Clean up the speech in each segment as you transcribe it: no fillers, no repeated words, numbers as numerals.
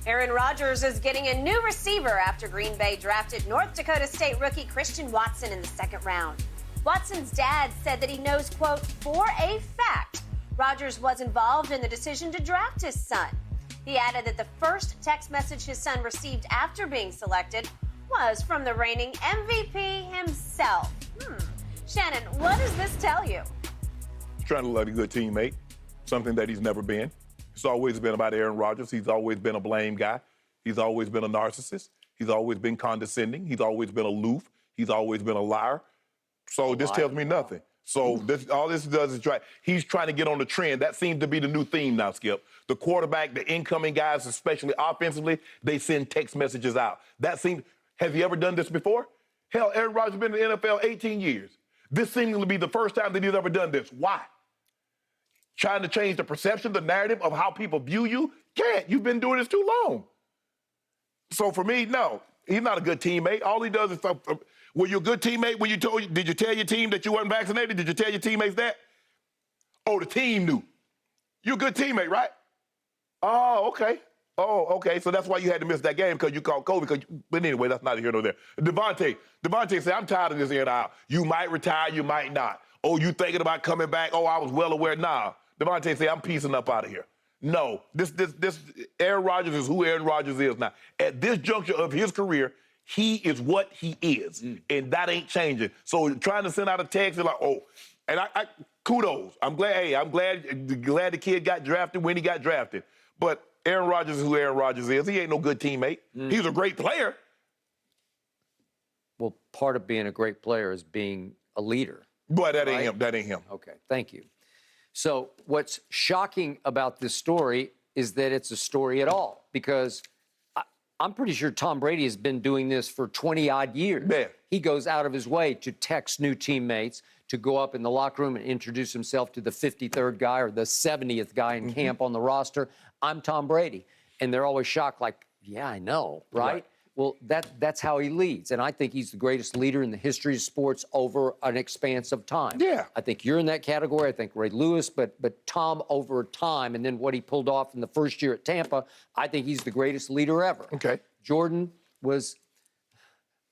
Aaron Rodgers is getting a new receiver after Green Bay drafted North Dakota State rookie Christian Watson in the second round. Watson's dad said that he knows, quote, for a fact, Rodgers was involved in the decision to draft his son. He added that the first text message his son received after being selected was from the reigning MVP himself. Shannon, what does this tell you? He's trying to look like a good teammate, something that he's never been. It's always been about Aaron Rodgers. He's always been a blame guy. He's always been a narcissist. He's always been condescending. He's always been aloof. He's always been a liar. So this tells me nothing. So all this does is he's trying to get on the trend. That seems to be the new theme now, Skip. The quarterback, the incoming guys, especially offensively, they send text messages out. Have you ever done this before? Hell, Aaron Rodgers has been in the NFL 18 years. This seems to be the first time that he's ever done this. Why? Trying to change the perception, the narrative of how people view you? Can't. You've been doing this too long. So for me, no, he's not a good teammate. All he does is, were you a good teammate when did you tell your team that you weren't vaccinated? Did you tell your teammates that? Oh, the team knew. You're a good teammate, right? Oh, okay. Oh, okay. So that's why you had to miss that game because you caught COVID. But anyway, that's neither here nor there. Devontae said, I'm tired of this in and out. You might retire, you might not. Oh, you thinking about coming back? Oh, I was well aware. Nah. Devontae said, I'm piecing up out of here. No, this Aaron Rodgers is who Aaron Rodgers is now. At this juncture of his career, he is what he is, and that ain't changing. So trying to send out a text, like, oh, and I kudos. I'm glad the kid got drafted when he got drafted. But Aaron Rodgers is who Aaron Rodgers is. He ain't no good teammate. He's a great player. Well, part of being a great player is being a leader. Boy, that ain't him. That ain't him. Okay, thank you. So what's shocking about this story is that it's a story at all, because I'm pretty sure Tom Brady has been doing this for 20-odd years. Man. He goes out of his way to text new teammates, to go up in the locker room and introduce himself to the 53rd guy or the 70th guy in camp on the roster. I'm Tom Brady. And they're always shocked, like, yeah, I know, right? Well, that's how he leads. And I think he's the greatest leader in the history of sports over an expanse of time. Yeah. I think you're in that category. I think Ray Lewis, but Tom over time, and then what he pulled off in the first year at Tampa, I think he's the greatest leader ever. Okay. Jordan was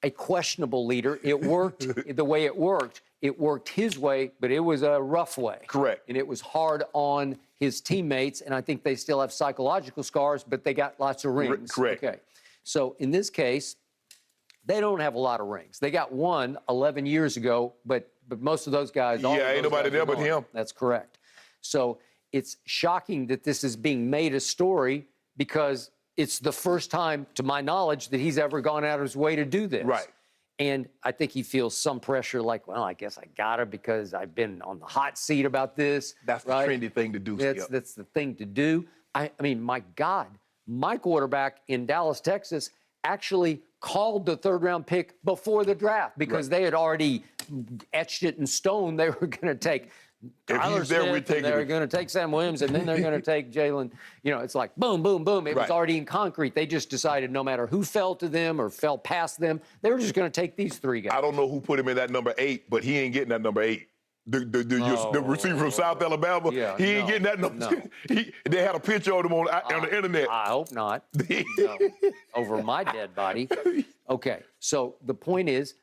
a questionable leader. It worked the way it worked. It worked his way, but it was a rough way. Correct. And it was hard on his teammates, and I think they still have psychological scars, but they got lots of rings. Correct. Okay. So in this case, they don't have a lot of rings. They got one 11 years ago, but most of those guys... ain't nobody there but him. That's correct. So it's shocking that this is being made a story because it's the first time, to my knowledge, that he's ever gone out of his way to do this. Right. And I think he feels some pressure like, well, I guess I got to because I've been on the hot seat about this. That's the trendy thing to do, Skip. That's the thing to do. I mean, my God. My quarterback in Dallas, Texas, actually called the third-round pick before the draft because they had already etched it in stone. They were going to take Tyler Smith, and they were going to take Sam Williams, and then they're going to take Jalen. You know, it's like boom, boom, boom. It was already in concrete. They just decided no matter who fell to them or fell past them, they were just going to take these three guys. I don't know who put him in that number 8, but he ain't getting that number 8. The receiver from South Alabama, he ain't getting that number. No. They had a picture of him on the internet. I hope not. No. Over my dead body. Okay, so the point is,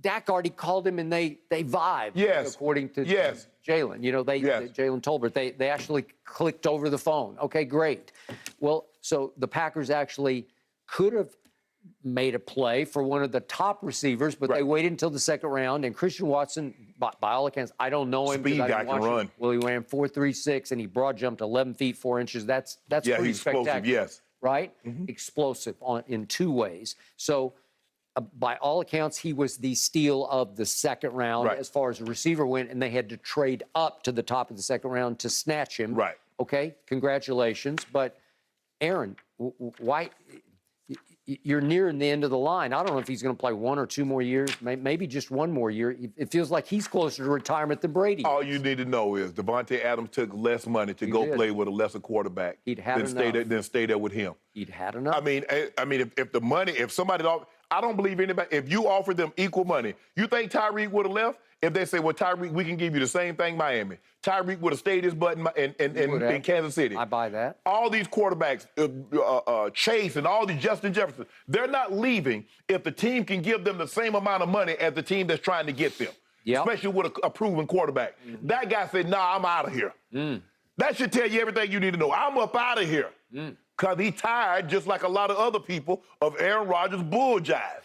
Dak already called him and they vibed. Yes. According to Jalen. You know, Jalen Tolbert, they actually clicked over the phone. Okay, great. Well, so the Packers actually could have made a play for one of the top receivers, but they waited until the second round. And Christian Watson, by all accounts, I don't know him. Speed guy can run. Well, he ran 4.36 and he broad jumped 11 feet 4 inches. That's pretty he's spectacular. Explosive, yes. Right? Explosive in two ways. So by all accounts, he was the steal of the second round as far as the receiver went, and they had to trade up to the top of the second round to snatch him. Right. Okay, congratulations. But, Aaron, why... You're nearing the end of the line. I don't know if he's going to play 1 or 2 more years, maybe just 1 more year. It feels like he's closer to retirement than Brady. All you need to know is Devontae Adams took less money to go play with a lesser quarterback than stay there with him. He'd had enough. I mean, if the money, if somebody, I don't believe anybody. If you offer them equal money, you think Tyreek would have left? If they say, well, Tyreek, we can give you the same thing, Miami. Tyreek would have stayed his butt in Kansas City. I buy that. All these quarterbacks, Chase and all these Justin Jefferson, they're not leaving if the team can give them the same amount of money as the team that's trying to get them, especially with a proven quarterback. Mm-hmm. That guy said, nah, I'm out of here. That should tell you everything you need to know. I'm up out of here. Because he tired, just like a lot of other people, of Aaron Rodgers' bull jive.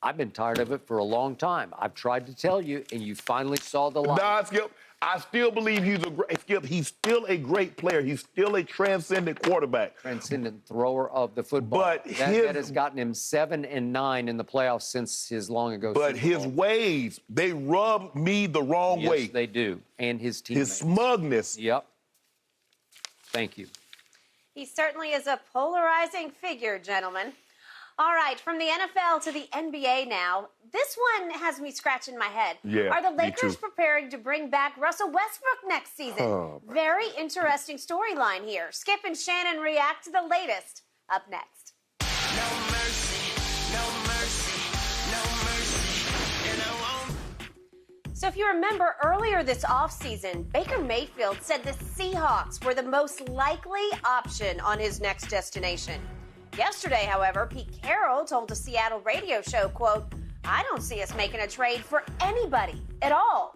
I've been tired of it for a long time. I've tried to tell you, and you finally saw the light. Nah, Skip, I still believe he's still a great player. He's still a transcendent quarterback. Transcendent thrower of the football. But that has gotten him 7 and 9 in the playoffs since his long ago But Super his Bowl. ways, they rub me the wrong way. Yes, they do. And his teammates. His smugness. Yep. Thank you. He certainly is a polarizing figure, gentlemen. All right, from the NFL to the NBA now. This one has me scratching my head. Yeah, Are the me Lakers too. preparing to bring back Russell Westbrook next season? Oh, Very interesting storyline here. Skip and Shannon react to the latest. Up next. No mercy, no mercy, no mercy, and I won't. So if you remember earlier this offseason, Baker Mayfield said the Seahawks were the most likely option on his next destination. Yesterday, however, Pete Carroll told a Seattle radio show, quote, I don't see us making a trade for anybody at all.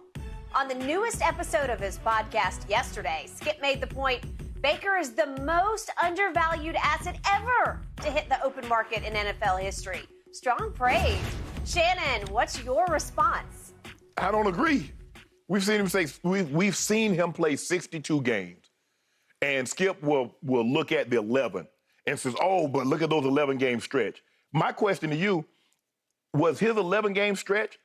On the newest episode of his podcast yesterday, Skip made the point Baker is the most undervalued asset ever to hit the open market in NFL history. Strong praise. Shannon, what's your response? I don't agree. We've seen him play 62 games, and Skip will look at the 11 and says, oh, but look at those 11-game stretch. My question to you, was his 11-game stretch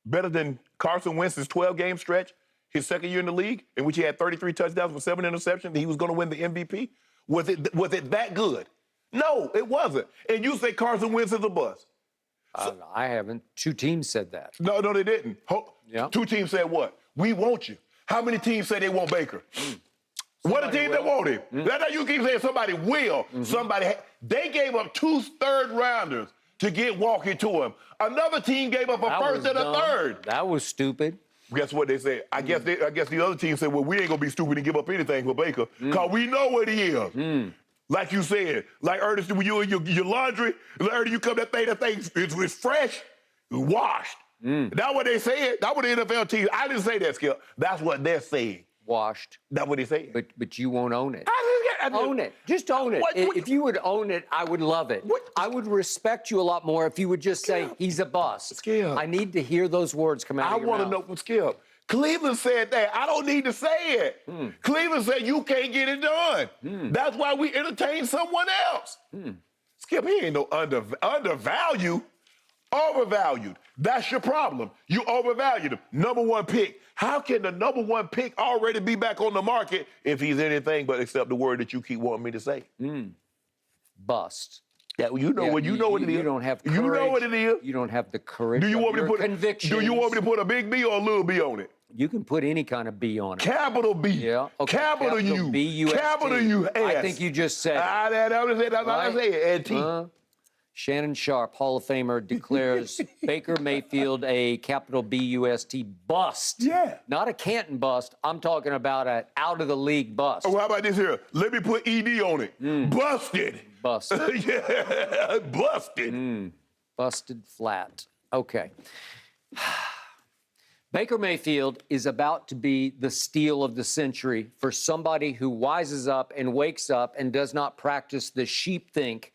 better than Carson Wentz's 12-game stretch, his second year in the league, in which he had 33 touchdowns with 7 interceptions, and he was going to win the MVP? Was it that good? No, it wasn't. And you say Carson Wentz is a bust. I haven't. 2 teams said that. No, they didn't. Yeah. 2 teams said what? We want you. How many teams say they want Baker? What a team that want him. That's how you keep saying somebody will. They gave up 2 third-rounders to get Walker to him. Another team gave up a first and a third. That was stupid. Guess what they said? I guess the other team said, well, we ain't going to be stupid and give up anything for Baker because we know what he is. Like you said, like Ernest, when you in your laundry, Ernest, you come that thing is fresh, washed. That's what they said. That's what the NFL team. I didn't say that, Skip. That's what they're saying. Washed. That's what they say. But you won't own it. I Own it. Just own it. If you would own it, I would love it. I would respect you a lot more if you would just say, he's a bust. Skip. I need to hear those words come out of your mouth. I want to know from Skip. Cleveland said that. I don't need to say it. Cleveland said you can't get it done. That's why we entertain someone else. Skip, he ain't no undervalued. Overvalued. That's your problem. You overvalued him. Number 1 pick. How can the number 1 pick already be back on the market if he's anything but except the word that you keep wanting me to say? Bust. Yeah, you know what it is. You don't have courage. You know what it is. You don't have the courage. Do you want me to put convictions. Do you want me to put a big B or a little B on it? You can put any kind of B on it. Capital B. Yeah. Okay. Capital U. B-U-S-T. Capital U. I think you just said it. That's what I say. And T. Shannon Sharp, Hall of Famer, declares Baker Mayfield a capital B-U-S-T bust. Yeah. Not a Canton bust. I'm talking about an out-of-the-league bust. Oh, how about this here? Let me put ED on it. Busted. Busted. Yeah, busted. Busted flat. Okay. Baker Mayfield is about to be the steal of the century for somebody who wises up and wakes up and does not practice the sheepthink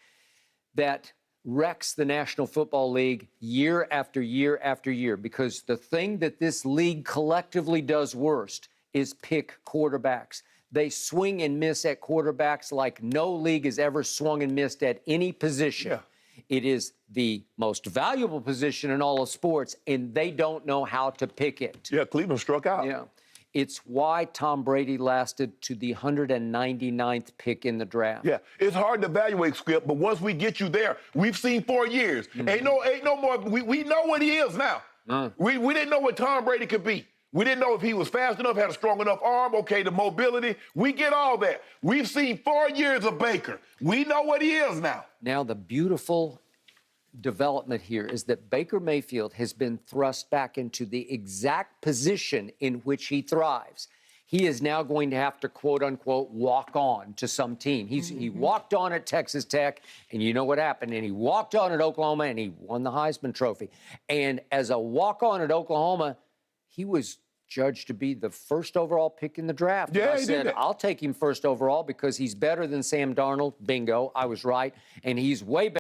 that wrecks the National Football League year after year after year, because the thing that this league collectively does worst is pick quarterbacks. They swing and miss at quarterbacks like no league has ever swung and missed at any position. Yeah. It is the most valuable position in all of sports, and they don't know how to pick it. Yeah, Cleveland struck out. Yeah. It's why Tom Brady lasted to the 199th pick in the draft. Yeah, it's hard to evaluate, Skip, but once we get you there, we've seen 4 years. Ain't no more. We know what he is now. We didn't know what Tom Brady could be. We didn't know if he was fast enough, had a strong enough arm, okay, the mobility. We get all that. We've seen 4 years of Baker. We know what he is now. Now the beautiful development here is that Baker Mayfield has been thrust back into the exact position in which he thrives. He is now going to have to, quote unquote, walk on to some team. He walked on at Texas Tech, and you know what happened. And he walked on at Oklahoma, and he won the Heisman Trophy. And as a walk-on at Oklahoma, he was judged to be the first overall pick in the draft. Yeah, and I he said, did. I'll take him first overall because he's better than Sam Darnold. Bingo, I was right. And he's way better.